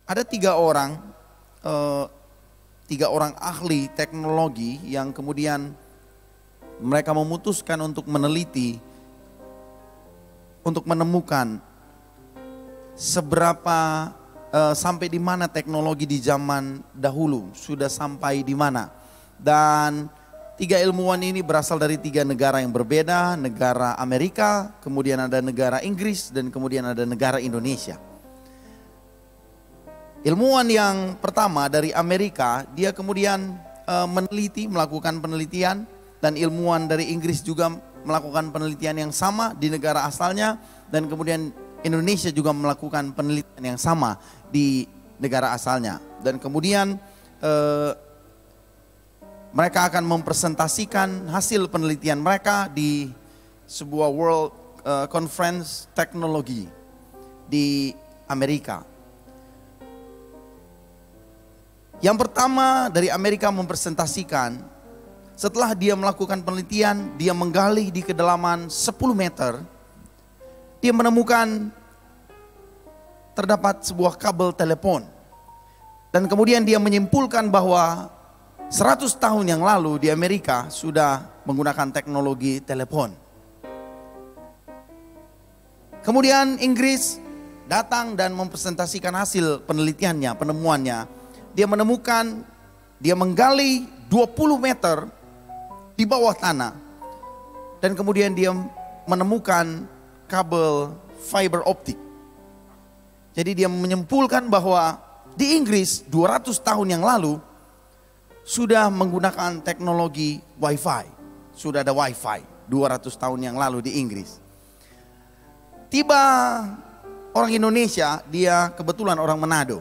Ada tiga orang ahli teknologi yang kemudian mereka memutuskan untuk meneliti, untuk menemukan seberapa sampai di mana teknologi di zaman dahulu, sudah sampai di mana. Dan tiga ilmuwan ini berasal dari tiga negara yang berbeda, negara Amerika, kemudian ada negara Inggris, dan kemudian ada negara Indonesia. Ilmuwan yang pertama dari Amerika, dia kemudian melakukan penelitian, dan ilmuwan dari Inggris juga melakukan penelitian yang sama di negara asalnya, dan kemudian Indonesia juga melakukan penelitian yang sama di negara asalnya. Dan kemudian mereka akan mempresentasikan hasil penelitian mereka di sebuah World Conference Teknologi di Amerika. Yang pertama dari Amerika mempresentasikan, setelah dia melakukan penelitian, dia menggali di kedalaman 10 meter, dia menemukan terdapat sebuah kabel telepon. Dan kemudian dia menyimpulkan bahwa 100 tahun yang lalu di Amerika sudah menggunakan teknologi telepon. Kemudian Inggris datang dan mempresentasikan hasil penelitiannya, penemuannya. Dia menemukan, dia menggali 20 meter di bawah tanah. Dan kemudian dia menemukan kabel fiber optik. Jadi dia menyimpulkan bahwa di Inggris 200 tahun yang lalu sudah menggunakan teknologi Wi-Fi. Sudah ada Wi-Fi 200 tahun yang lalu di Inggris. Tiba orang Indonesia, dia kebetulan orang Manado.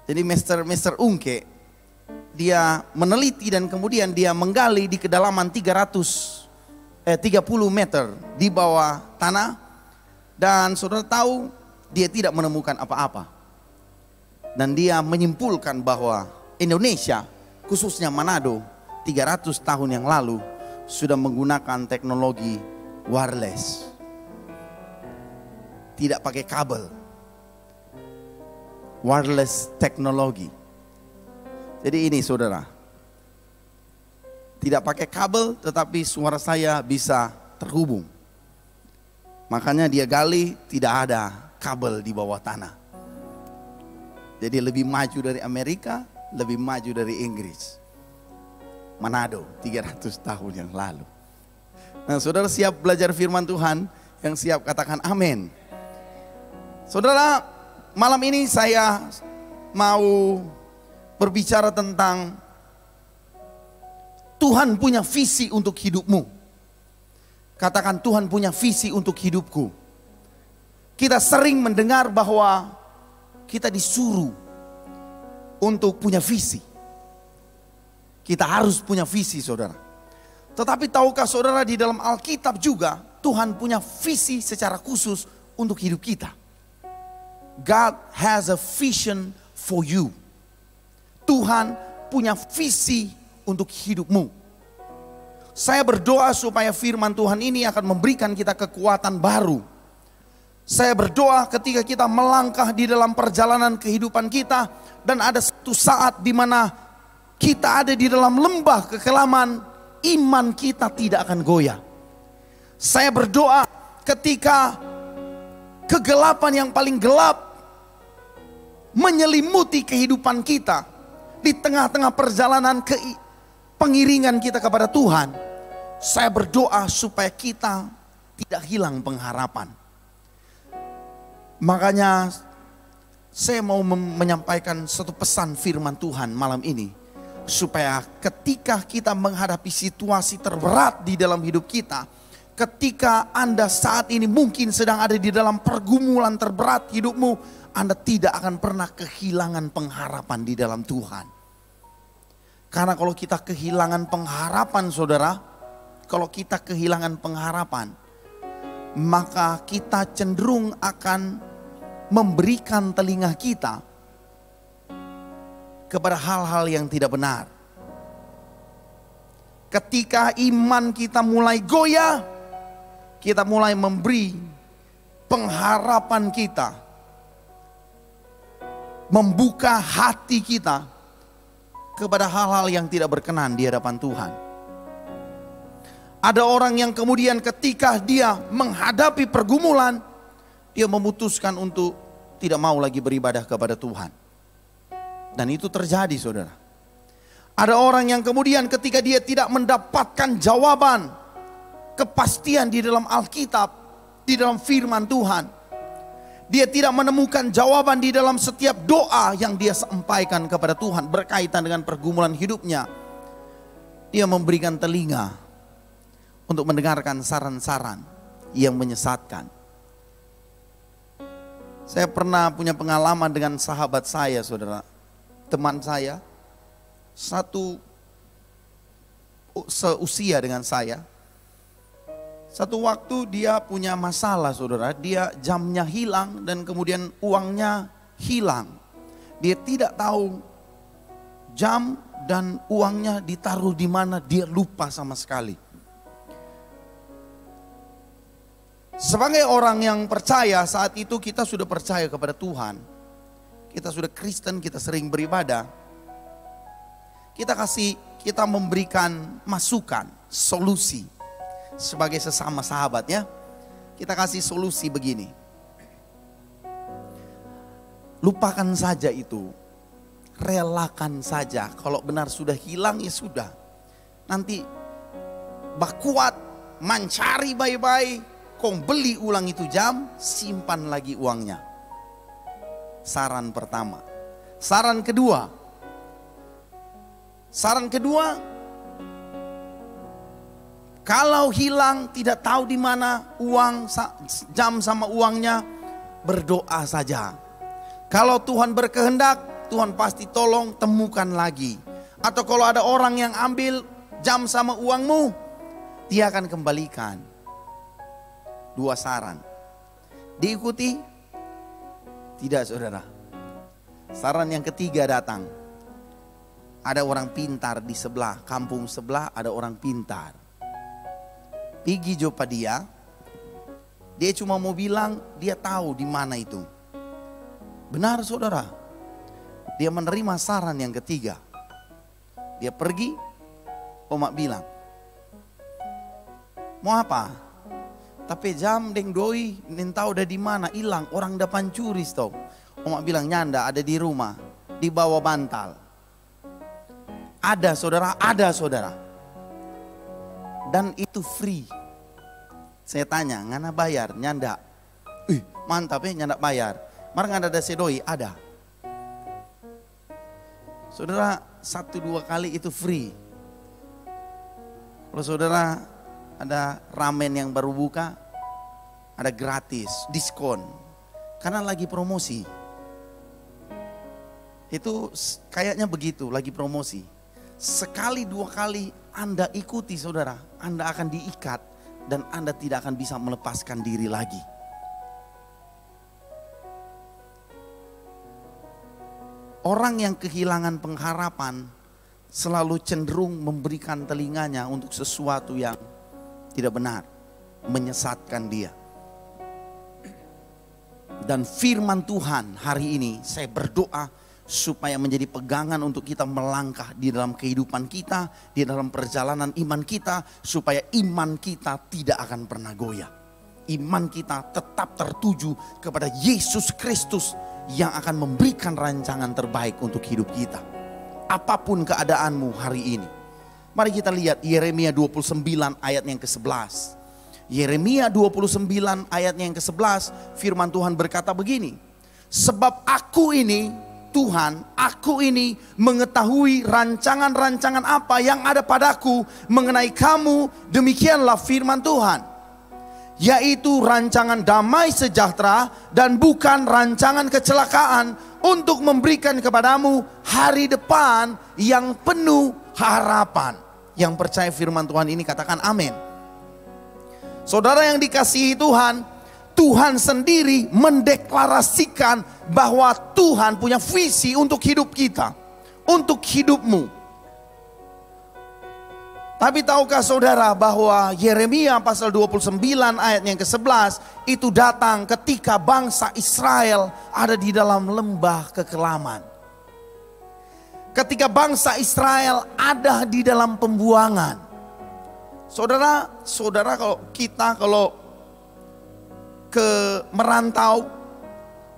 Jadi Mr. Ungke, dia meneliti dan kemudian dia menggali di kedalaman 30 meter di bawah tanah. Dan saudara tahu, dia tidak menemukan apa-apa. Dan dia menyimpulkan bahwa Indonesia, khususnya Manado, 300 tahun yang lalu sudah menggunakan teknologi wireless. Tidak pakai kabel. Wireless teknologi. Jadi ini saudara, tidak pakai kabel tetapi suara saya bisa terhubung. Makanya dia gali, tidak ada kabel di bawah tanah. Jadi lebih maju dari Amerika, lebih maju dari Inggris. Manado 300 tahun yang lalu. Nah saudara siap belajar firman Tuhan? Yang siap katakan amin. Saudara, malam ini saya mau berbicara tentang Tuhan punya visi untuk hidupmu. Katakan, Tuhan punya visi untuk hidupku. Kita sering mendengar bahwa kita disuruh untuk punya visi. Kita harus punya visi saudara. Tetapi tahukah saudara, di dalam Alkitab juga Tuhan punya visi secara khusus untuk hidup kita. God has a vision for you. Tuhan punya visi untuk hidupmu. Saya berdoa supaya firman Tuhan ini akan memberikan kita kekuatan baru. Saya berdoa ketika kita melangkah di dalam perjalanan kehidupan kita, dan ada satu saat di mana kita ada di dalam lembah kekelaman, iman kita tidak akan goyah. Saya berdoa ketika kegelapan yang paling gelap menyelimuti kehidupan kita, di tengah-tengah perjalanan pengiringan kita kepada Tuhan, saya berdoa supaya kita tidak hilang pengharapan. Makanya saya mau menyampaikan satu pesan firman Tuhan malam ini, supaya ketika kita menghadapi situasi terberat di dalam hidup kita, ketika Anda saat ini mungkin sedang ada di dalam pergumulan terberat hidupmu, Anda tidak akan pernah kehilangan pengharapan di dalam Tuhan. Karena kalau kita kehilangan pengharapan saudara, kalau kita kehilangan pengharapan, maka kita cenderung akan memberikan telinga kita kepada hal-hal yang tidak benar. Ketika iman kita mulai goyah, kita mulai memberi pengharapan kita membuka hati kita kepada hal-hal yang tidak berkenan di hadapan Tuhan. Ada orang yang kemudian ketika dia menghadapi pergumulan, dia memutuskan untuk tidak mau lagi beribadah kepada Tuhan. Dan itu terjadi, saudara. Ada orang yang kemudian ketika dia tidak mendapatkan jawaban, kepastian di dalam Alkitab, di dalam firman Tuhan, dia tidak menemukan jawaban di dalam setiap doa yang dia sampaikan kepada Tuhan berkaitan dengan pergumulan hidupnya. Dia memberikan telinga untuk mendengarkan saran-saran yang menyesatkan. Saya pernah punya pengalaman dengan sahabat saya, saudara. Teman saya, satu seusia dengan saya. Satu waktu dia punya masalah, saudara. Dia jamnya hilang dan kemudian uangnya hilang. Dia tidak tahu jam dan uangnya ditaruh di mana, dia lupa sama sekali. Sebagai orang yang percaya, saat itu kita sudah percaya kepada Tuhan. Kita sudah Kristen, kita sering beribadah. Kita memberikan masukan, solusi. Sebagai sesama sahabat ya, kita kasih solusi begini. Lupakan saja itu. Relakan saja. Kalau benar sudah hilang ya sudah. Nanti kuat mencari baik-baik, kau beli ulang itu jam, simpan lagi uangnya. Saran pertama. Saran kedua, kalau hilang tidak tahu di mana uang, jam sama uangnya, berdoa saja. Kalau Tuhan berkehendak, Tuhan pasti tolong, temukan lagi. Atau kalau ada orang yang ambil jam sama uangmu, dia akan kembalikan. 2 saran. Diikuti? Tidak, saudara. Saran yang ketiga datang. Ada orang pintar di sebelah, kampung sebelah ada orang pintar. Pergi jumpa dia. Dia cuma mau bilang dia tahu di mana itu. Benar, saudara. Dia menerima saran yang ketiga. Dia pergi, omak bilang, mau apa? Tapi jam deng doi, tahu udah di mana, hilang, orang depan curi tau. Omak bilang, nyanda ada di rumah, di bawah bantal. Ada, saudara, ada, saudara. Dan itu free. Saya tanya, ngana bayar? Nyanda. Mantap ya, nyanda bayar. Mar ngana ada sedoi? Ada. Saudara, 1-2 kali itu free. Kalau saudara ada ramen yang baru buka, ada gratis, diskon. Karena lagi promosi. Itu kayaknya begitu, lagi promosi. Sekali 2 kali Anda ikuti, saudara, Anda akan diikat dan Anda tidak akan bisa melepaskan diri lagi. Orang yang kehilangan pengharapan selalu cenderung memberikan telinganya untuk sesuatu yang tidak benar, menyesatkan dia. Dan firman Tuhan hari ini saya berdoa supaya menjadi pegangan untuk kita melangkah di dalam kehidupan kita, di dalam perjalanan iman kita, supaya iman kita tidak akan pernah goyah. Iman kita tetap tertuju kepada Yesus Kristus yang akan memberikan rancangan terbaik untuk hidup kita. Apapun keadaanmu hari ini. Mari kita lihat Yeremia 29 ayat yang ke-11. Yeremia 29 ayatnya yang ke-11, firman Tuhan berkata begini. Sebab aku ini, Tuhan, aku ini mengetahui rancangan-rancangan apa yang ada padaku mengenai kamu, demikianlah firman Tuhan. Yaitu rancangan damai sejahtera dan bukan rancangan kecelakaan, untuk memberikan kepadamu hari depan yang penuh harapan. Yang percaya firman Tuhan ini katakan amin. Saudara yang dikasihi Tuhan, Tuhan sendiri mendeklarasikan bahwa Tuhan punya visi untuk hidup kita, untuk hidupmu. Tapi tahukah saudara bahwa Yeremia pasal 29 ayat yang ke-11 itu datang ketika bangsa Israel ada di dalam lembah kekelaman. Ketika bangsa Israel ada di dalam pembuangan. Saudara kalau kita ke merantau,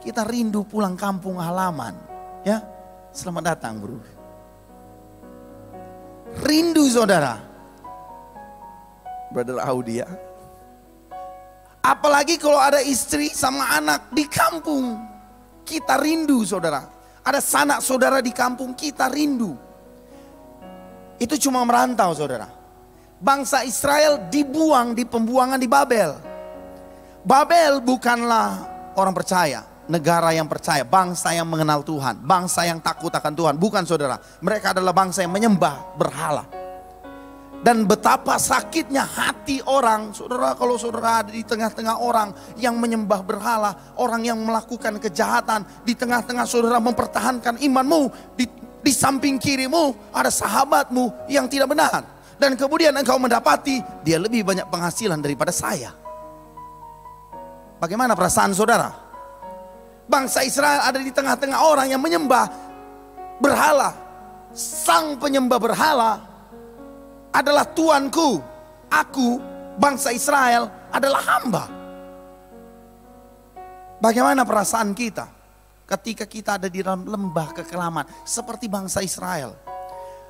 kita rindu pulang kampung halaman. Ya, selamat datang bro. Rindu saudara. Brother Audi ya. Apalagi kalau ada istri sama anak di kampung. Kita rindu saudara. Ada sanak saudara di kampung, kita rindu. Itu cuma merantau saudara. Bangsa Israel dibuang di pembuangan di Babel. Babel bukanlah orang percaya, negara yang percaya, bangsa yang mengenal Tuhan, bangsa yang takut akan Tuhan. Bukan saudara, mereka adalah bangsa yang menyembah berhala. Dan betapa sakitnya hati orang, saudara, kalau saudara ada di tengah-tengah orang yang menyembah berhala, orang yang melakukan kejahatan, di tengah-tengah saudara mempertahankan imanmu, di samping kirimu ada sahabatmu yang tidak benar. Dan kemudian engkau mendapati dia lebih banyak penghasilan daripada saya. Bagaimana perasaan saudara? Bangsa Israel ada di tengah-tengah orang yang menyembah berhala. Sang penyembah berhala adalah Tuanku, aku bangsa Israel adalah hamba. Bagaimana perasaan kita ketika kita ada di dalam lembah kekelaman seperti bangsa Israel?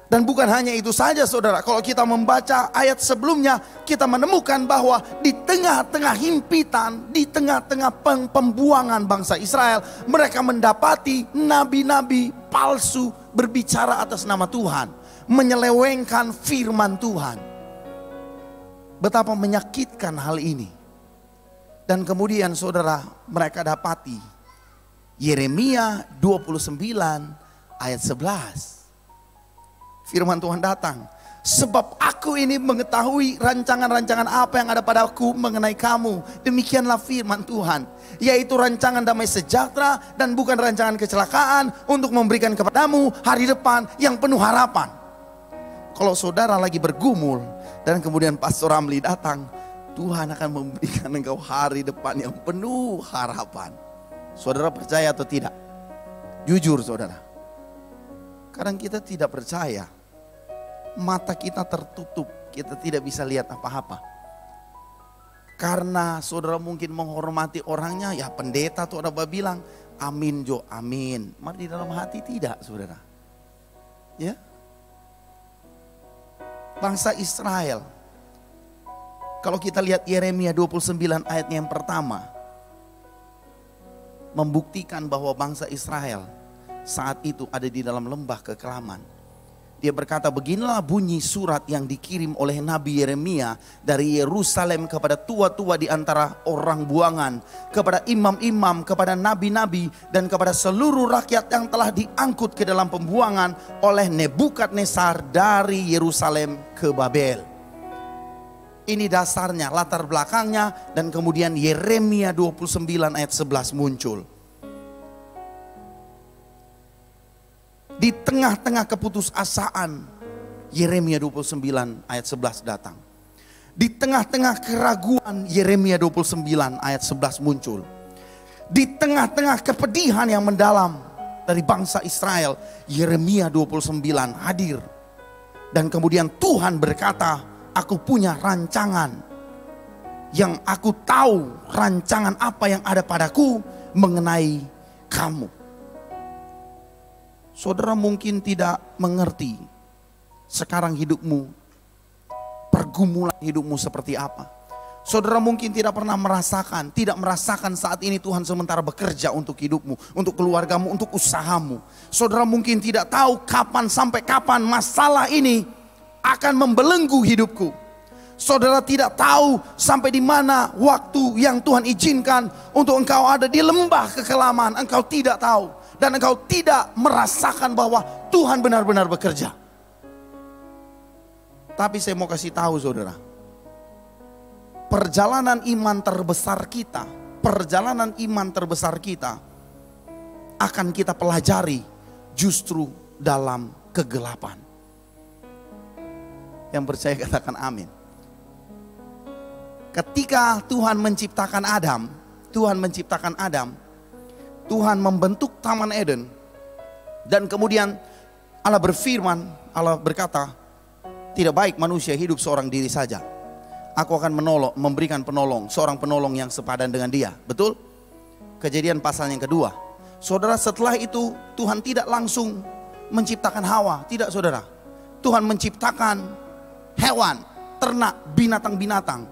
Dan bukan hanya itu saja saudara, kalau kita membaca ayat sebelumnya, kita menemukan bahwa di tengah-tengah himpitan, di tengah-tengah pembuangan bangsa Israel, mereka mendapati nabi-nabi palsu berbicara atas nama Tuhan, menyelewengkan firman Tuhan. Betapa menyakitkan hal ini. Dan kemudian saudara, mereka dapati Yeremia 29 ayat 11. Firman Tuhan datang, sebab aku ini mengetahui rancangan-rancangan apa yang ada padaku mengenai kamu. Demikianlah firman Tuhan, yaitu rancangan damai sejahtera dan bukan rancangan kecelakaan, untuk memberikan kepadamu hari depan yang penuh harapan. Kalau saudara lagi bergumul dan kemudian Pastor Ramli datang, Tuhan akan memberikan engkau hari depan yang penuh harapan. Saudara percaya atau tidak? Jujur saudara. Kadang kita tidak percaya. Mata kita tertutup, kita tidak bisa lihat apa-apa. Karena saudara mungkin menghormati orangnya, ya pendeta tuh ada bilang, amin Jo, amin. Mari di dalam hati tidak saudara. Ya. Bangsa Israel, kalau kita lihat Yeremia 29 ayatnya yang pertama, membuktikan bahwa bangsa Israel saat itu ada di dalam lembah kekelaman. Dia berkata, beginilah bunyi surat yang dikirim oleh Nabi Yeremia dari Yerusalem kepada tua-tua di antara orang buangan, kepada imam-imam, kepada nabi-nabi, dan kepada seluruh rakyat yang telah diangkut ke dalam pembuangan oleh Nebukadnezar dari Yerusalem ke Babel. Ini dasarnya, latar belakangnya, dan kemudian Yeremia 29 ayat 11 muncul. Di tengah-tengah keputusasaan, Yeremia 29 ayat 11 datang. Di tengah-tengah keraguan, Yeremia 29 ayat 11 muncul. Di tengah-tengah kepedihan yang mendalam dari bangsa Israel, Yeremia 29 hadir. Dan kemudian Tuhan berkata, aku punya rancangan. Yang aku tahu rancangan apa yang ada padaku mengenai kamu. Saudara mungkin tidak mengerti sekarang hidupmu, pergumulan hidupmu seperti apa. Saudara mungkin tidak pernah merasakan, tidak merasakan saat ini Tuhan sementara bekerja untuk hidupmu, untuk keluargamu, untuk usahamu. Saudara mungkin tidak tahu kapan sampai kapan masalah ini akan membelenggu hidupku. Saudara tidak tahu sampai di mana waktu yang Tuhan izinkan untuk engkau ada di lembah kekelaman. Engkau tidak tahu. Dan engkau tidak merasakan bahwa Tuhan benar-benar bekerja. Tapi saya mau kasih tahu saudara, perjalanan iman terbesar kita, akan kita pelajari justru dalam kegelapan. Yang percaya katakan amin. Ketika Tuhan menciptakan Adam, Tuhan membentuk Taman Eden. Dan kemudian Allah berfirman, Allah berkata, tidak baik manusia hidup seorang diri saja. Aku akan memberikan penolong, seorang penolong yang sepadan dengan dia. Betul? Kejadian pasal yang kedua. Saudara, setelah itu Tuhan tidak langsung menciptakan Hawa. Tidak, saudara. Tuhan menciptakan hewan, ternak, binatang-binatang.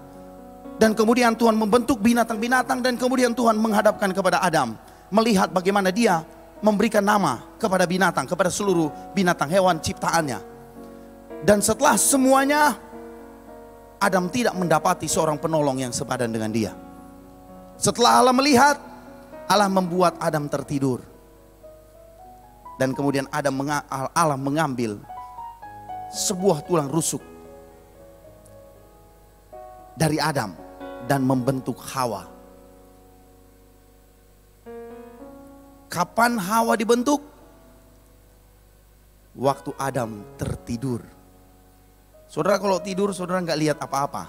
Dan kemudian Tuhan membentuk binatang-binatang. Dan kemudian Tuhan menghadapkan kepada Adam, melihat bagaimana dia memberikan nama kepada binatang, kepada seluruh binatang hewan ciptaannya. Dan setelah semuanya, Adam tidak mendapati seorang penolong yang sepadan dengan dia. Setelah Allah melihat, Allah membuat Adam tertidur. Dan kemudian Allah mengambil sebuah tulang rusuk dari Adam dan membentuk Hawa. Kapan Hawa dibentuk? Waktu Adam tertidur. Saudara, kalau tidur saudara nggak lihat apa-apa.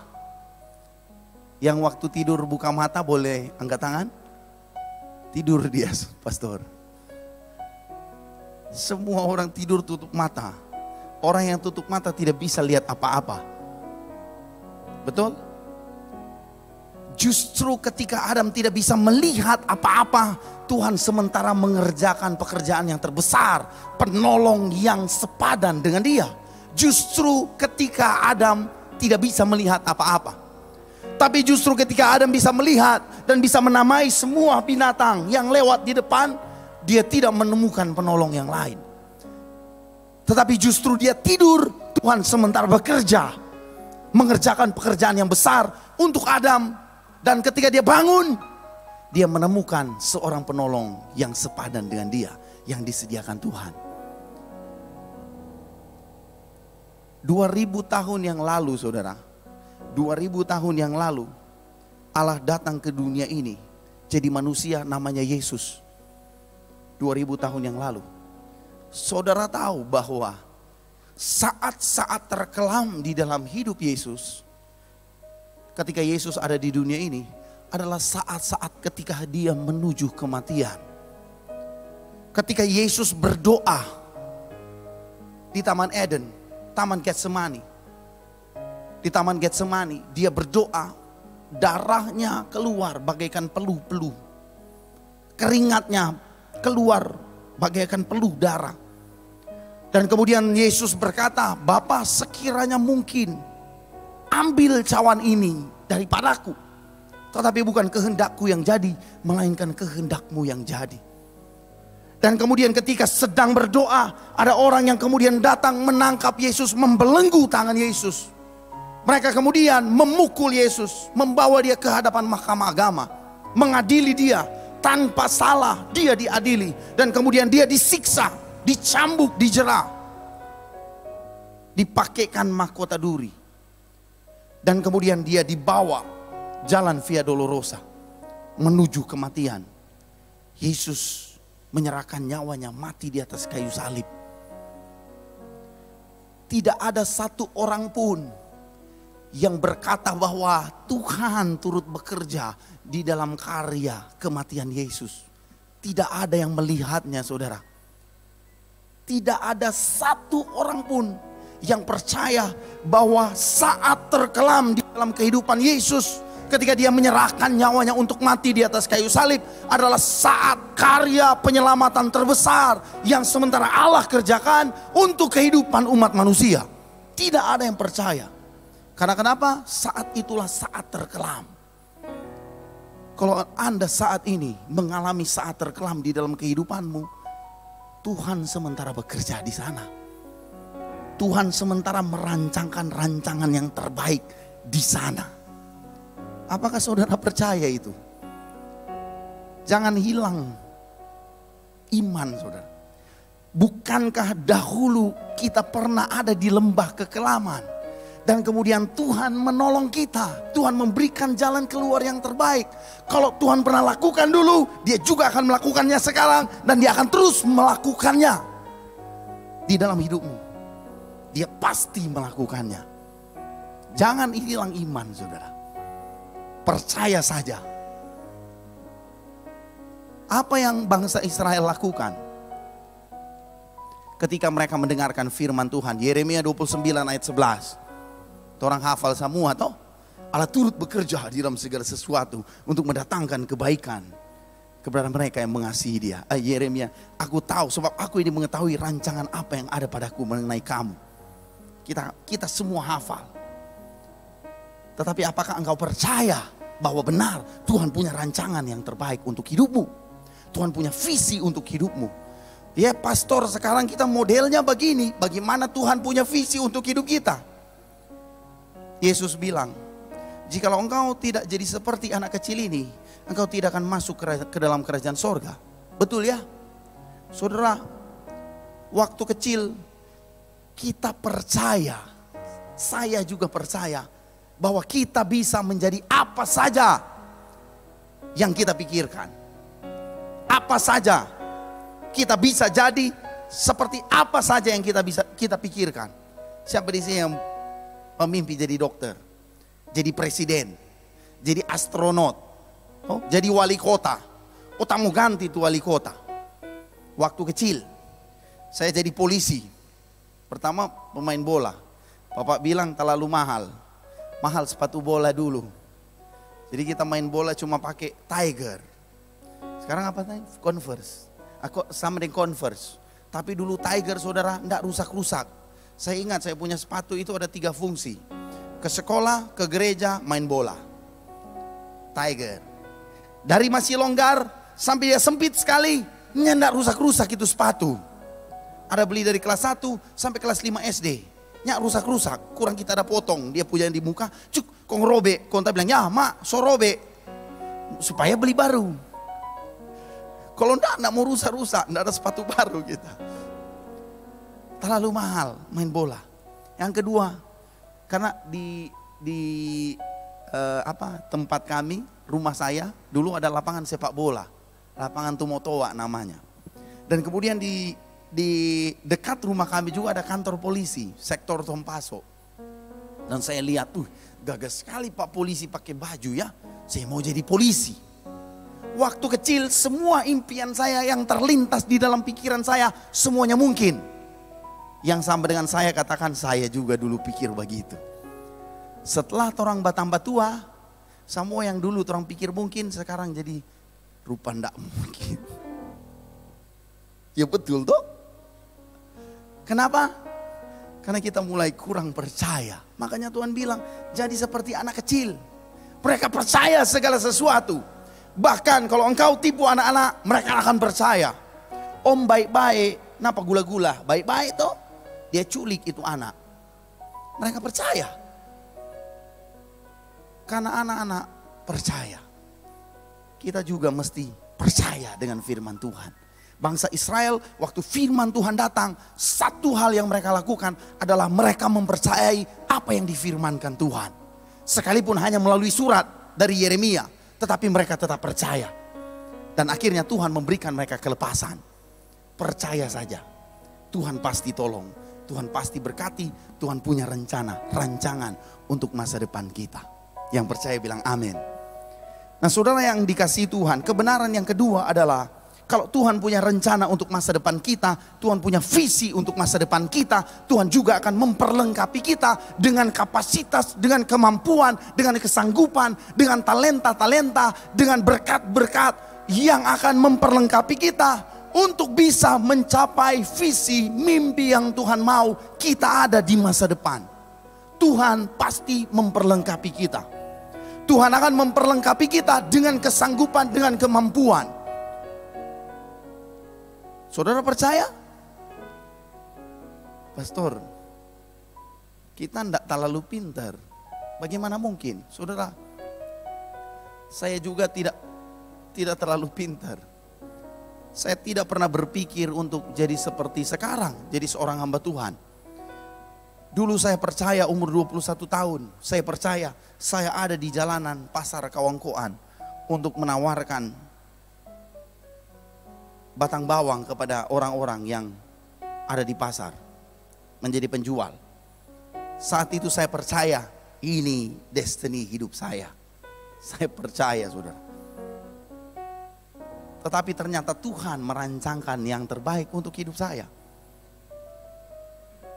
Yang waktu tidur buka mata boleh angkat tangan? Tidur dia, pastor. Semua orang tidur tutup mata. Orang yang tutup mata tidak bisa lihat apa-apa. Betul? Justru ketika Adam tidak bisa melihat apa-apa, Tuhan sementara mengerjakan pekerjaan yang terbesar, penolong yang sepadan dengan dia. Justru ketika Adam tidak bisa melihat apa-apa. Tapi justru ketika Adam bisa melihat dan bisa menamai semua binatang yang lewat di depan, dia tidak menemukan penolong yang lain. Tetapi justru dia tidur, Tuhan sementara bekerja, mengerjakan pekerjaan yang besar untuk Adam. Dan ketika dia bangun, dia menemukan seorang penolong yang sepadan dengan dia, yang disediakan Tuhan. 2000 tahun yang lalu, saudara, 2000 tahun yang lalu Allah datang ke dunia ini jadi manusia, namanya Yesus. 2000 tahun yang lalu. Saudara tahu bahwa saat-saat terkelam di dalam hidup Yesus, ketika Yesus ada di dunia ini, adalah saat-saat ketika dia menuju kematian. Ketika Yesus berdoa di Taman Eden, Taman Getsemani. Di Taman Getsemani dia berdoa, darahnya keluar bagaikan peluh-peluh. Keringatnya keluar bagaikan peluh darah. Dan kemudian Yesus berkata, Bapa, sekiranya mungkin, ambil cawan ini daripadaku. Tetapi bukan kehendakku yang jadi, melainkan kehendakmu yang jadi. Dan kemudian ketika sedang berdoa, ada orang yang kemudian datang menangkap Yesus, membelenggu tangan Yesus. Mereka kemudian memukul Yesus, membawa dia ke hadapan mahkamah agama, mengadili dia tanpa salah, dia diadili. Dan kemudian dia disiksa, dicambuk, dijerah, dipakaikan mahkota duri. Dan kemudian dia dibawa jalan Via Dolorosa menuju kematian. Yesus menyerahkan nyawanya, mati di atas kayu salib. Tidak ada satu orang pun yang berkata bahwa Tuhan turut bekerja di dalam karya kematian Yesus. Tidak ada yang melihatnya, saudara. Tidak ada satu orang pun yang percaya bahwa saat terkelam di dalam kehidupan Yesus, ketika dia menyerahkan nyawanya untuk mati di atas kayu salib, adalah saat karya penyelamatan terbesar yang sementara Allah kerjakan untuk kehidupan umat manusia. Tidak ada yang percaya. Karena kenapa? Saat itulah saat terkelam. Kalau Anda saat ini mengalami saat terkelam di dalam kehidupanmu, Tuhan sementara bekerja di sana. Tuhan sementara merancangkan rancangan yang terbaik di sana. Apakah saudara percaya itu? Jangan hilang iman, saudara. Bukankah dahulu kita pernah ada di lembah kekelaman, dan kemudian Tuhan menolong kita. Tuhan memberikan jalan keluar yang terbaik. Kalau Tuhan pernah lakukan dulu, dia juga akan melakukannya sekarang, dan dia akan terus melakukannya di dalam hidupmu. Dia pasti melakukannya. Jangan hilang iman, saudara. Percaya saja. Apa yang bangsa Israel lakukan ketika mereka mendengarkan firman Tuhan? Yeremia 29 ayat 11. Orang hafal semua toh. Allah turut bekerja di dalam segala sesuatu untuk mendatangkan kebaikan kepada mereka yang mengasihi Dia. Yeremia, aku tahu sebab aku ini mengetahui rancangan apa yang ada padaku mengenai kamu. Kita semua hafal. Tetapi apakah engkau percaya bahwa benar Tuhan punya rancangan yang terbaik untuk hidupmu? Tuhan punya visi untuk hidupmu. Ya pastor, sekarang kita modelnya begini. Bagaimana Tuhan punya visi untuk hidup kita? Yesus bilang, jikalau engkau tidak jadi seperti anak kecil ini, engkau tidak akan masuk ke dalam kerajaan sorga. Betul ya? Saudara, waktu kecil kita percaya, saya juga percaya, bahwa kita bisa menjadi apa saja yang kita pikirkan. Apa saja kita bisa jadi, seperti apa saja yang kita pikirkan. Siapa di sini yang mimpi jadi dokter, jadi presiden, jadi astronot, jadi wali kota? Tamu ganti itu wali kota. Waktu kecil saya jadi polisi. Pertama pemain bola. Bapak bilang terlalu mahal sepatu bola dulu. Jadi kita main bola cuma pakai Tiger. Sekarang apa tadi? Converse. Aku sama dengan Converse. Tapi dulu Tiger, saudara, enggak rusak-rusak. Saya ingat saya punya sepatu itu ada 3 fungsi. Ke sekolah, ke gereja, main bola. Tiger. Dari masih longgar sampai dia sempit sekali, enggak rusak-rusak itu sepatu. Ada beli dari kelas 1 sampai kelas 5 SD. Enggak rusak-rusak, kurang kita ada potong. Dia punya di muka, cuk, kong robe. Konta bilang, ya mak, so robe. Supaya beli baru. Kalau enggak mau rusak-rusak, enggak ada sepatu baru kita. Terlalu mahal main bola. Yang kedua, karena di tempat kami, rumah saya dulu ada lapangan sepak bola, lapangan Tumotoa namanya. Dan kemudian di dekat rumah kami juga ada kantor polisi, sektor Tompaso. Dan saya lihat, gagah sekali Pak polisi pakai baju ya. Saya mau jadi polisi. Waktu kecil semua impian saya yang terlintas di dalam pikiran saya semuanya mungkin. Yang sama dengan saya katakan, saya juga dulu pikir begitu. Setelah orang bertambah tua, semua yang dulu orang pikir mungkin sekarang jadi rupa ndak mungkin. Ya betul toh? Kenapa? Karena kita mulai kurang percaya. Makanya Tuhan bilang, jadi seperti anak kecil. Mereka percaya segala sesuatu. Bahkan kalau engkau tipu anak-anak, mereka akan percaya. Om baik-baik, kenapa gula-gula? Baik-baik toh, dia culik itu anak. Mereka percaya. Karena anak-anak percaya. Kita juga mesti percaya dengan firman Tuhan. Bangsa Israel waktu firman Tuhan datang, satu hal yang mereka lakukan adalah mereka mempercayai apa yang difirmankan Tuhan. Sekalipun hanya melalui surat dari Yeremia. Tetapi mereka tetap percaya. Dan akhirnya Tuhan memberikan mereka kelepasan. Percaya saja. Tuhan pasti tolong. Tuhan pasti berkati. Tuhan punya rancangan untuk masa depan kita. Yang percaya bilang amin. Nah saudara yang dikasihi Tuhan, kebenaran yang kedua adalah kalau Tuhan punya rencana untuk masa depan kita, Tuhan punya visi untuk masa depan kita, Tuhan juga akan memperlengkapi kita dengan kapasitas, dengan kemampuan, dengan kesanggupan, dengan talenta-talenta, dengan berkat-berkat yang akan memperlengkapi kita untuk bisa mencapai visi, mimpi yang Tuhan mau kita ada di masa depan. Tuhan pasti memperlengkapi kita. Tuhan akan memperlengkapi kita dengan kesanggupan, dengan kemampuan. Saudara percaya? Pastor, kita tidak terlalu pintar. Bagaimana mungkin? Saudara, saya juga tidak terlalu pintar. Saya tidak pernah berpikir untuk jadi seperti sekarang, jadi seorang hamba Tuhan. Dulu saya percaya umur 21 tahun, saya percaya saya ada di jalanan pasar Kawangkoan untuk menawarkan batang bawang kepada orang-orang yang ada di pasar, menjadi penjual. Saat itu saya percaya Ini destiny hidup saya. Saya percaya saudara. Tetapi ternyata Tuhan merancangkan yang terbaik untuk hidup saya.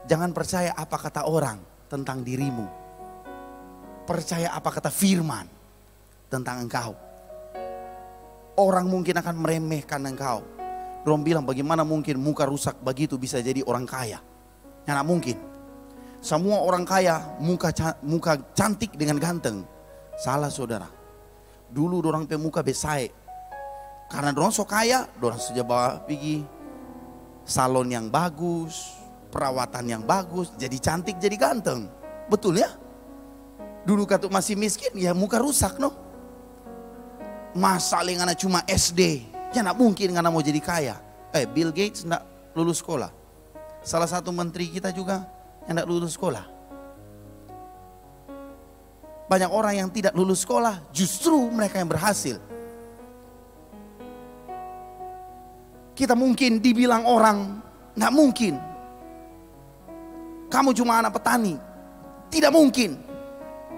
Jangan percaya apa kata orang tentang dirimu. Percaya apa kata firman tentang engkau. Orang mungkin akan meremehkan engkau. Orang bilang bagaimana mungkin muka rusak begitu bisa jadi orang kaya. Tidak mungkin. Semua orang kaya muka cantik dengan ganteng. Salah saudara. Dulu orang pe muka besai. Karena orang so kaya, orang sudah bawa pergi salon yang bagus, perawatan yang bagus, jadi cantik, jadi ganteng. Betul ya? Dulu kata masih miskin, ya muka rusak no. Masa ngana cuma SD, ya nak mungkin ngana mau jadi kaya. Bill Gates ndak lulus sekolah. Salah satu menteri kita juga yang ndak lulus sekolah. Banyak orang yang tidak lulus sekolah, justru mereka yang berhasil. Kita mungkin dibilang orang, nggak mungkin. Kamu cuma anak petani, tidak mungkin.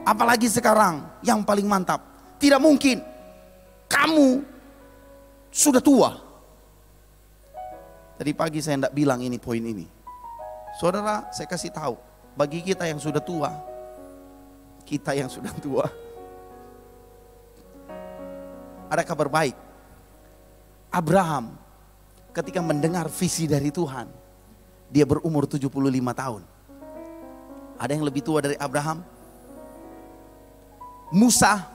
Apalagi sekarang yang paling mantap, tidak mungkin. Kamu sudah tua. Tadi pagi saya nggak bilang ini poin ini. Saudara, saya kasih tahu, bagi kita yang sudah tua, ada kabar baik. Abraham ketika mendengar visi dari Tuhan, dia berumur 75 tahun. Ada yang lebih tua dari Abraham? Musa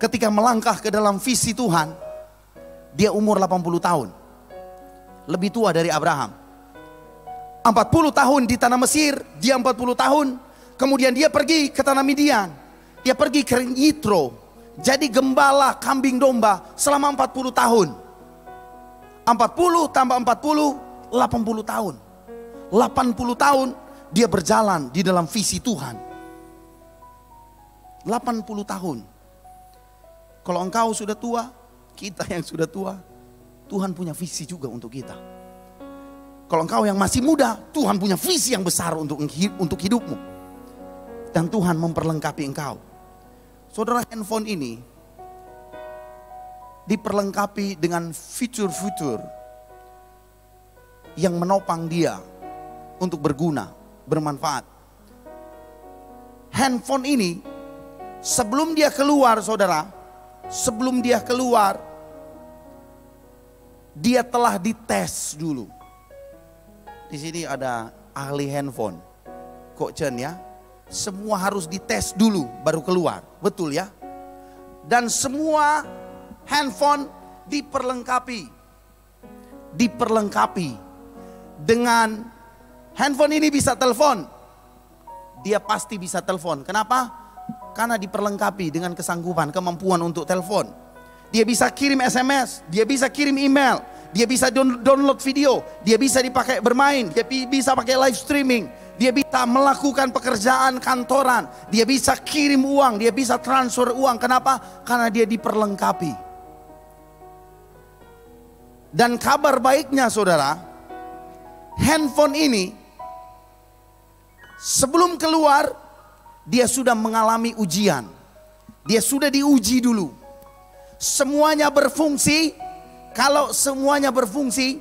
ketika melangkah ke dalam visi Tuhan, dia umur 80 tahun. Lebih tua dari Abraham. 40 tahun di tanah Mesir, dia 40 tahun. Kemudian dia pergi ke tanah Midian. Dia pergi ke Yitro, jadi gembala kambing domba selama 40 tahun. 40 tambah 40, 80 tahun. 80 tahun dia berjalan di dalam visi Tuhan. 80 tahun. Kalau engkau sudah tua, kita yang sudah tua, Tuhan punya visi juga untuk kita. Kalau engkau yang masih muda, Tuhan punya visi yang besar untuk hidupmu. Dan Tuhan memperlengkapi engkau. Saudara, handphone ini diperlengkapi dengan fitur-fitur yang menopang dia untuk berguna, bermanfaat. Handphone ini sebelum dia keluar, saudara, sebelum dia keluar, dia telah dites dulu. Di sini ada ahli handphone, Kok Chen ya. Semua harus dites dulu baru keluar, betul ya? Dan semua handphone diperlengkapi dengan handphone ini bisa telepon. Dia pasti bisa telepon. Kenapa? Karena diperlengkapi dengan kesanggupan, kemampuan untuk telepon. Dia bisa kirim SMS, dia bisa kirim email, dia bisa download video, dia bisa dipakai bermain, dia bisa pakai live streaming, dia bisa melakukan pekerjaan kantoran, dia bisa kirim uang, dia bisa transfer uang. Kenapa? Karena dia diperlengkapi. Dan kabar baiknya saudara, handphone ini sebelum keluar dia sudah mengalami ujian. Dia sudah diuji dulu. Semuanya berfungsi. Kalau semuanya berfungsi,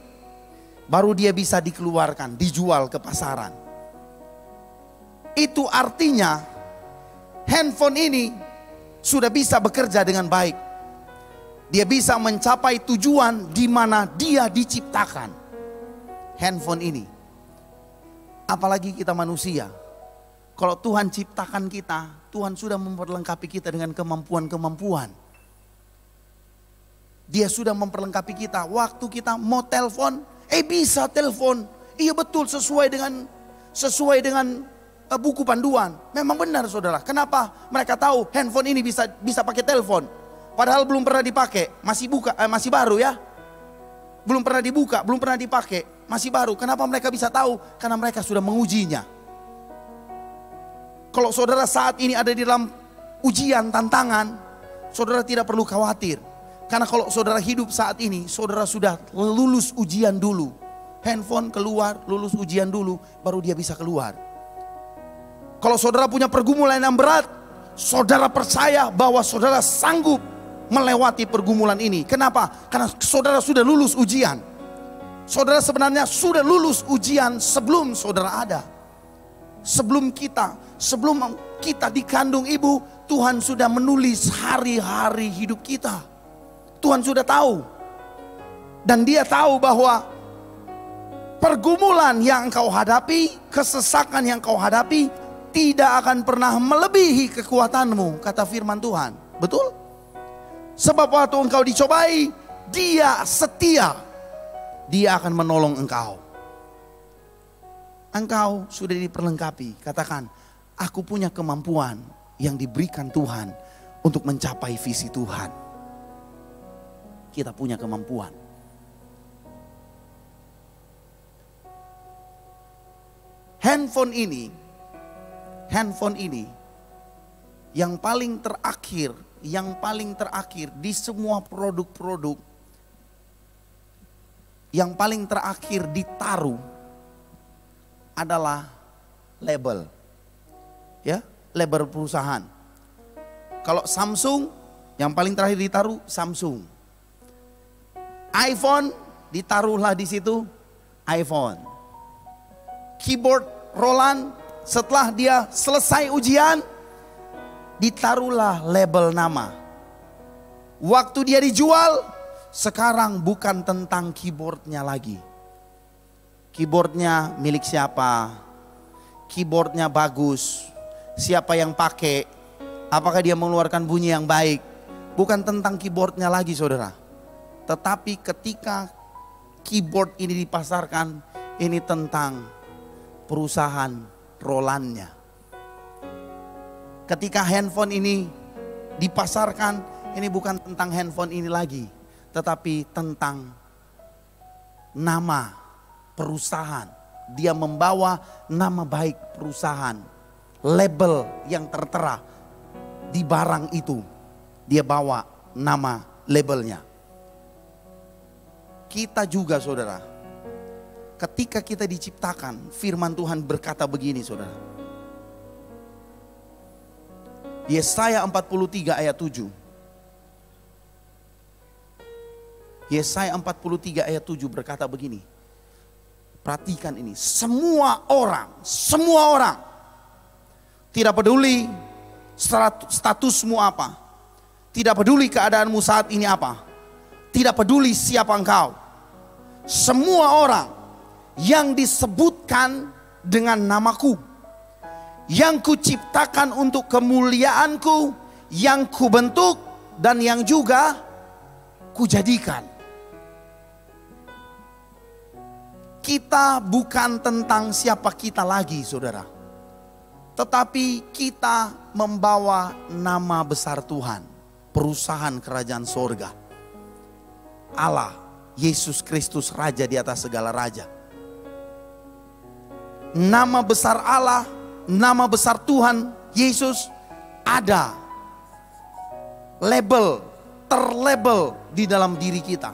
baru dia bisa dikeluarkan, dijual ke pasaran. Itu artinya handphone ini sudah bisa bekerja dengan baik. Dia bisa mencapai tujuan di mana dia diciptakan. Handphone ini. Apalagi kita manusia. Kalau Tuhan ciptakan kita, Tuhan sudah memperlengkapi kita dengan kemampuan-kemampuan. Dia sudah memperlengkapi kita. Waktu kita mau telepon, bisa telepon. Iya betul, sesuai dengan buku panduan. Memang benar saudara. Kenapa? Mereka tahu handphone ini bisa pakai telepon. Padahal belum pernah dipakai, masih baru ya. Belum pernah dibuka, belum pernah dipakai, masih baru. Kenapa mereka bisa tahu? Karena mereka sudah mengujinya. Kalau saudara saat ini ada di dalam ujian, tantangan, saudara tidak perlu khawatir. Karena kalau saudara hidup saat ini, saudara sudah lulus ujian dulu. Handphone keluar, lulus ujian dulu, baru dia bisa keluar. Kalau saudara punya pergumulan yang berat, saudara percaya bahwa saudara sanggup melewati pergumulan ini. Kenapa? Karena saudara sudah lulus ujian. Saudara sebenarnya sudah lulus ujian sebelum saudara ada. Sebelum kita dikandung ibu, Tuhan sudah menulis hari-hari hidup kita. Tuhan sudah tahu. Dan Dia tahu bahwa pergumulan yang engkau hadapi, kesesakan yang engkau hadapi, tidak akan pernah melebihi kekuatanmu, kata firman Tuhan. Betul? Sebab waktu engkau dicobai, Dia setia. Dia akan menolong engkau. Engkau sudah diperlengkapi. Katakan, aku punya kemampuan yang diberikan Tuhan untuk mencapai visi Tuhan. Kita punya kemampuan. Handphone ini yang paling terakhir di semua produk-produk, yang paling terakhir ditaruh adalah label. Ya, label perusahaan. Kalau Samsung, yang paling terakhir ditaruh Samsung. iPhone, ditaruhlah di situ iPhone. Keyboard Roland, setelah dia selesai ujian, ditaruhlah label nama. Waktu dia dijual, sekarang bukan tentang keyboardnya lagi. Keyboardnya milik siapa? Keyboardnya bagus. Siapa yang pakai? Apakah dia mengeluarkan bunyi yang baik? Bukan tentang keyboardnya lagi, saudara. Tetapi ketika keyboard ini dipasarkan, ini tentang perusahaan Rolandnya. Ketika handphone ini dipasarkan, ini bukan tentang handphone ini lagi, tetapi tentang nama perusahaan. Dia membawa nama baik perusahaan, label yang tertera di barang itu. Dia bawa nama labelnya. Kita juga, saudara, ketika kita diciptakan, firman Tuhan berkata begini, saudara. Yesaya 43 ayat 7. Yesaya 43 ayat 7 berkata begini. Perhatikan ini, semua orang, tidak peduli statusmu apa, tidak peduli keadaanmu saat ini apa, tidak peduli siapa engkau, semua orang yang disebutkan dengan namaku, yang kuciptakan untuk kemuliaanku, yang kubentuk dan yang juga kujadikan. Kita bukan tentang siapa kita lagi, saudara, tetapi kita membawa nama besar Tuhan, perusahaan kerajaan sorga, Allah, Yesus Kristus, Raja di atas segala raja. Nama besar Allah, nama besar Tuhan Yesus ada label, terlabel di dalam diri kita.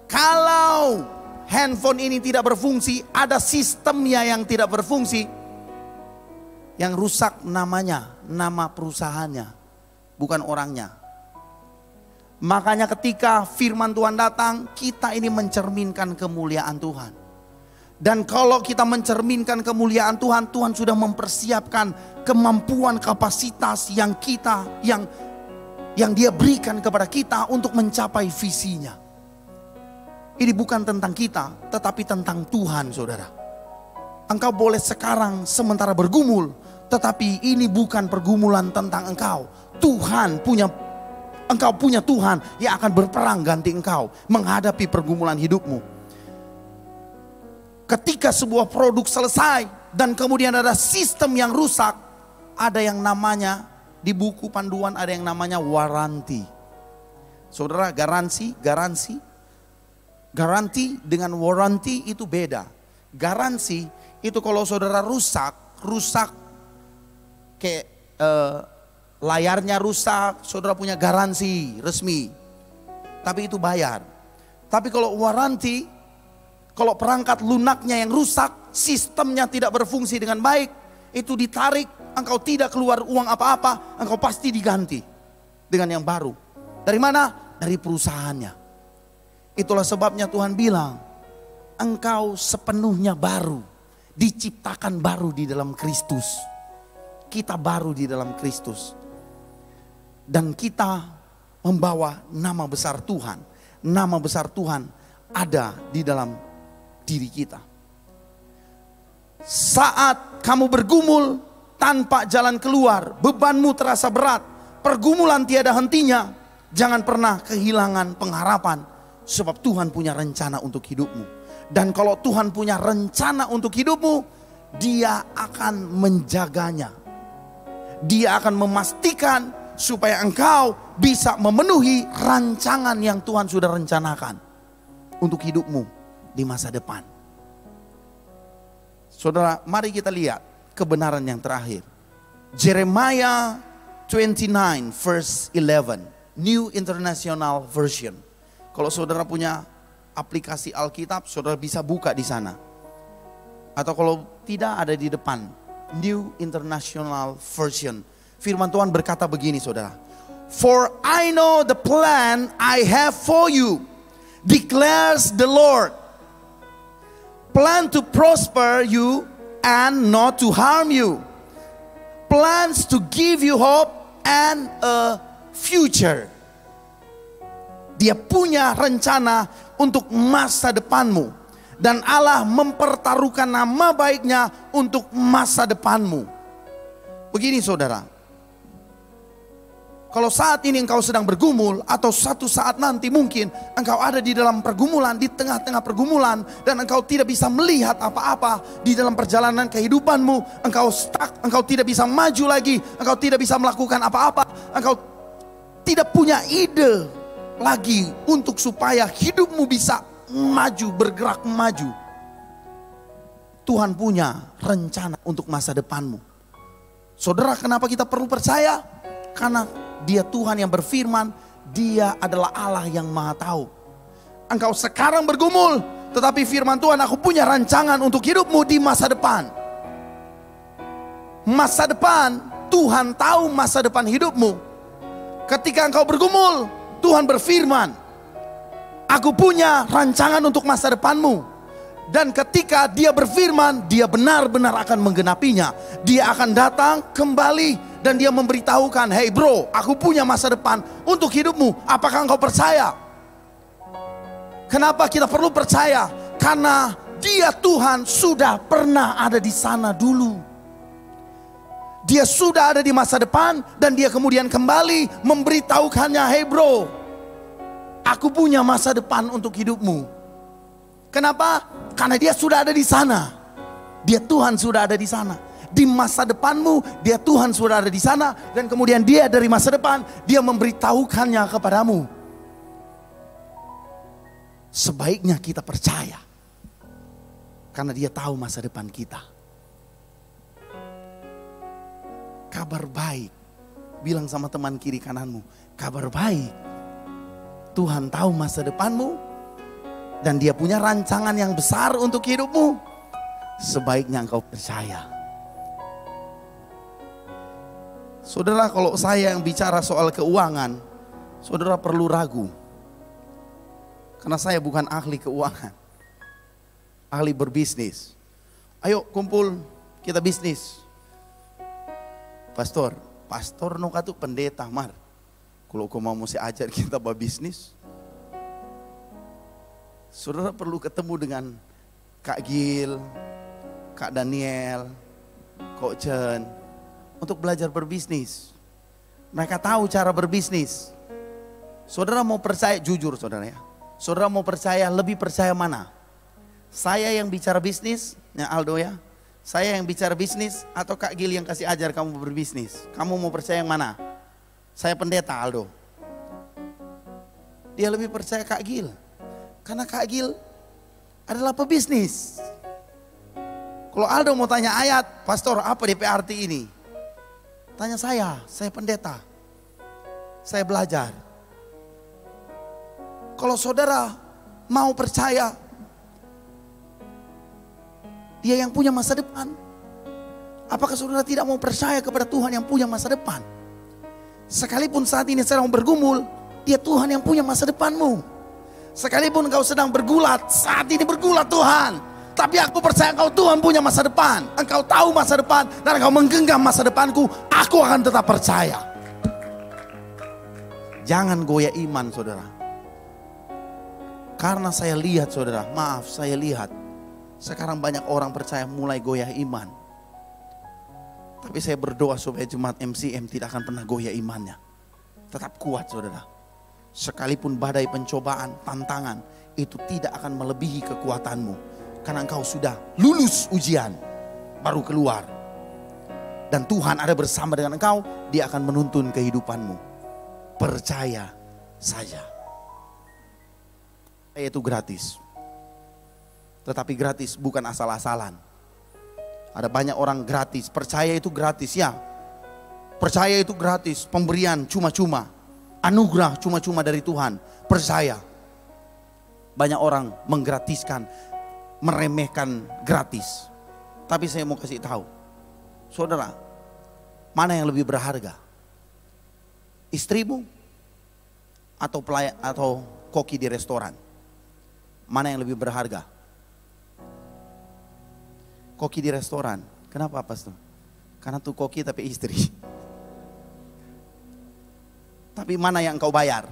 Kalau handphone ini tidak berfungsi, ada sistemnya yang tidak berfungsi, yang rusak namanya, nama perusahaannya, bukan orangnya. Makanya ketika firman Tuhan datang, kita ini mencerminkan kemuliaan Tuhan. Dan kalau kita mencerminkan kemuliaan Tuhan, Tuhan sudah mempersiapkan kemampuan, kapasitas yang Dia berikan kepada kita untuk mencapai visinya. Ini bukan tentang kita, tetapi tentang Tuhan, saudara. Engkau boleh sekarang sementara bergumul, tetapi ini bukan pergumulan tentang engkau. Engkau punya Tuhan yang akan berperang ganti engkau menghadapi pergumulan hidupmu. Ketika sebuah produk selesai dan kemudian ada sistem yang rusak, ada yang namanya di buku panduan, ada yang namanya waranti. Saudara, garansi dengan waranti itu beda. Garansi itu kalau saudara rusak kayak layarnya rusak, saudara punya garansi resmi, tapi itu bayar. Tapi kalau waranti, kalau perangkat lunaknya yang rusak, sistemnya tidak berfungsi dengan baik, itu ditarik, engkau tidak keluar uang apa-apa, engkau pasti diganti dengan yang baru. Dari mana? Dari perusahaannya. Itulah sebabnya Tuhan bilang, engkau sepenuhnya baru, diciptakan baru di dalam Kristus. Kita baru di dalam Kristus. Dan kita membawa nama besar Tuhan. Nama besar Tuhan ada di dalam diri kita. Saat kamu bergumul tanpa jalan keluar, bebanmu terasa berat, pergumulan tiada hentinya, jangan pernah kehilangan pengharapan, sebab Tuhan punya rencana untuk hidupmu. Dan kalau Tuhan punya rencana untuk hidupmu, Dia akan menjaganya. Dia akan memastikan supaya engkau bisa memenuhi rancangan yang Tuhan sudah rencanakan untuk hidupmu di masa depan. Saudara, mari kita lihat kebenaran yang terakhir. Jeremiah 29 verse 11, New International Version. Kalau saudara punya aplikasi Alkitab, saudara bisa buka di sana. Atau kalau tidak, ada di depan, New International Version. Firman Tuhan berkata begini, saudara. For I know the plan I have for you, declares the Lord. Plan to prosper you and not to harm you. Plans to give you hope and a future. Dia punya rencana untuk masa depanmu. Dan Allah mempertaruhkan nama baiknya untuk masa depanmu. Begini saudara, kalau saat ini engkau sedang bergumul, atau satu saat nanti mungkin engkau ada di dalam pergumulan, di tengah-tengah pergumulan, dan engkau tidak bisa melihat apa-apa di dalam perjalanan kehidupanmu, engkau stuck, engkau tidak bisa maju lagi, engkau tidak bisa melakukan apa-apa, engkau tidak punya ide lagi untuk supaya hidupmu bisa maju, bergerak maju. Tuhan punya rencana untuk masa depanmu. Saudara, kenapa kita perlu percaya? Karena Dia Tuhan yang berfirman, Dia adalah Allah yang Maha Tahu. Engkau sekarang bergumul, tetapi firman Tuhan, aku punya rancangan untuk hidupmu di masa depan. Masa depan, Tuhan tahu masa depan hidupmu. Ketika engkau bergumul, Tuhan berfirman, aku punya rancangan untuk masa depanmu. Dan ketika Dia berfirman, Dia benar-benar akan menggenapinya. Dia akan datang kembali dan Dia memberitahukan, hey bro, aku punya masa depan untuk hidupmu. Apakah engkau percaya? Kenapa kita perlu percaya? Karena Dia Tuhan sudah pernah ada di sana dulu. Dia sudah ada di masa depan dan Dia kemudian kembali memberitahukannya, hey bro, aku punya masa depan untuk hidupmu. Kenapa? Karena Dia sudah ada di sana. Dia Tuhan sudah ada di sana. Di masa depanmu, Dia Tuhan sudah ada di sana. Dan kemudian Dia dari masa depan, Dia memberitahukannya kepadamu. Sebaiknya kita percaya. Karena Dia tahu masa depan kita. Kabar baik. Bilang sama teman kiri kananmu, kabar baik. Tuhan tahu masa depanmu. Dan Dia punya rancangan yang besar untuk hidupmu. Sebaiknya engkau percaya. Saudara, kalau saya yang bicara soal keuangan, saudara perlu ragu. Karena saya bukan ahli keuangan. Ahli berbisnis. Ayo kumpul, kita bisnis. Pastor nuka tuh pendeta mar. Kalau kau mau mesti ajar kita berbisnis. Saudara perlu ketemu dengan Kak Gil, Kak Daniel, Kok Chen untuk belajar berbisnis. Mereka tahu cara berbisnis. Saudara mau percaya, jujur saudara ya. Saudara mau percaya, lebih percaya mana? Saya yang bicara bisnis, ya Aldo ya. Saya yang bicara bisnis atau Kak Gil yang kasih ajar kamu berbisnis? Kamu mau percaya yang mana? Saya pendeta Aldo. Dia lebih percaya Kak Gil. Karena Kak Gil adalah pebisnis. Kalau Aldo mau tanya ayat, pastor apa DP arti ini? Tanya saya pendeta. Saya belajar. Kalau saudara mau percaya, Dia yang punya masa depan. Apakah saudara tidak mau percaya kepada Tuhan yang punya masa depan? Sekalipun saat ini sedang bergumul, Dia Tuhan yang punya masa depanmu. Sekalipun engkau sedang bergulat, saat ini bergulat Tuhan, tapi aku percaya engkau Tuhan punya masa depan. Engkau tahu masa depan dan engkau menggenggam masa depanku, aku akan tetap percaya. Jangan goyah iman saudara. Karena saya lihat saudara, maaf saya lihat sekarang banyak orang percaya mulai goyah iman. Tapi saya berdoa supaya jemaat MCM tidak akan pernah goyah imannya. Tetap kuat saudara. Sekalipun badai pencobaan, tantangan, itu tidak akan melebihi kekuatanmu. Karena engkau sudah lulus ujian, baru keluar. Dan Tuhan ada bersama dengan engkau, Dia akan menuntun kehidupanmu. Percaya saja. Itu gratis. Tetapi gratis bukan asal-asalan. Ada banyak orang gratis, percaya itu gratis ya. Percaya itu gratis, pemberian cuma-cuma. Anugerah cuma-cuma dari Tuhan. Percaya. Banyak orang menggratiskan, meremehkan gratis. Tapi saya mau kasih tahu, saudara, mana yang lebih berharga? Istrimu atau pelayan atau koki di restoran? Mana yang lebih berharga? Koki di restoran. Kenapa pastor? Karena tuh koki tapi istri. Tapi mana yang engkau bayar?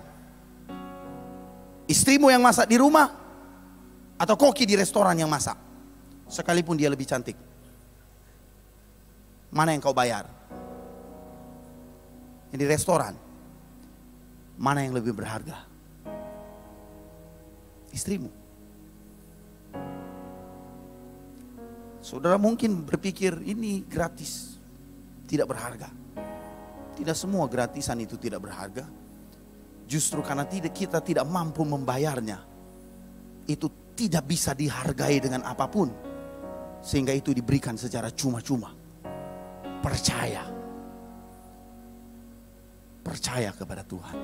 Istrimu yang masak di rumah atau koki di restoran yang masak? Sekalipun dia lebih cantik. Mana yang kau bayar? Yang di restoran. Mana yang lebih berharga? Istrimu. Saudara mungkin berpikir ini gratis, tidak berharga. Tidak semua gratisan itu tidak berharga. Justru karena kita tidak mampu membayarnya, itu tidak bisa dihargai dengan apapun. Sehingga itu diberikan secara cuma-cuma. Percaya. Percaya kepada Tuhan.